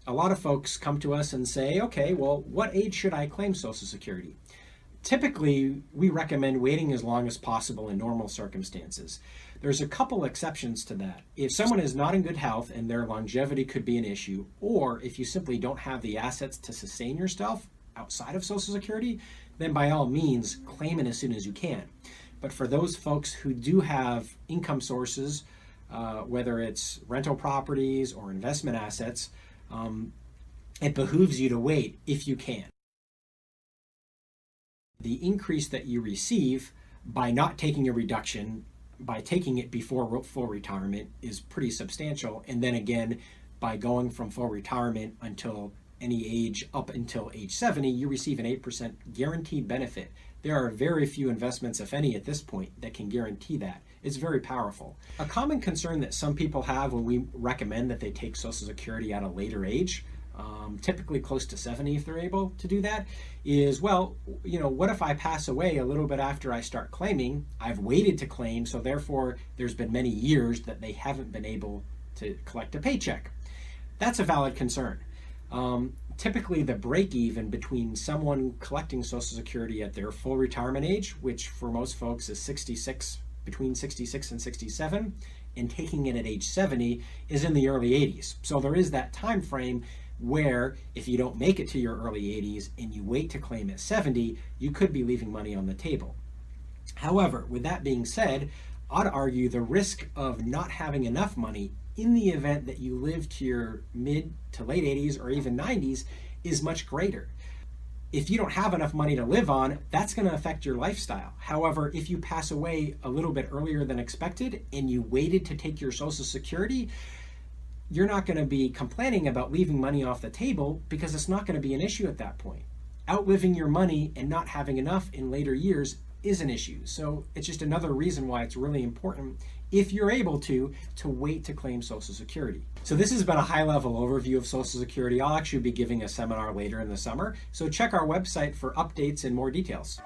a lot of folks come to us and say, okay, well, what age should I claim Social Security? Typically, we recommend waiting as long as possible in normal circumstances. There's a couple exceptions to that. If someone is not in good health and their longevity could be an issue, or if you simply don't have the assets to sustain yourself outside of Social Security, then by all means, claim it as soon as you can. But for those folks who do have income sources, whether it's rental properties or investment assets, it behooves you to wait if you can. The increase that you receive by not taking a reduction, by taking it before full retirement, is pretty substantial. And then again, by going from full retirement until any age up until age 70, you receive an 8% guaranteed benefit. There are very few investments, if any, at this point that can guarantee that. It's very powerful. A common concern that some people have when we recommend that they take Social Security at a later age, typically close to 70 if they're able to do that, is, well, what if I pass away a little bit after I start claiming? I've waited to claim, so therefore there's been many years that they haven't been able to collect a paycheck. That's a valid concern. Typically the break even between someone collecting Social Security at their full retirement age, which for most folks is between 66 and 67, and taking it at age 70 is in the early 80s. So there is that time frame where if you don't make it to your early 80s and you wait to claim at 70, you could be leaving money on the table. However, with that being said, I'd argue the risk of not having enough money in the event that you live to your mid to late 80s or even 90s is much greater. If you don't have enough money to live on, that's going to affect your lifestyle. However, if you pass away a little bit earlier than expected and you waited to take your Social Security, you're not going to be complaining about leaving money off the table because it's not going to be an issue at that point. Outliving your money and not having enough in later years is an issue. So it's just another reason why it's really important, if you're able to wait to claim Social Security. So this has been a high-level overview of Social Security. I'll actually be giving a seminar later in the summer, so check our website for updates and more details.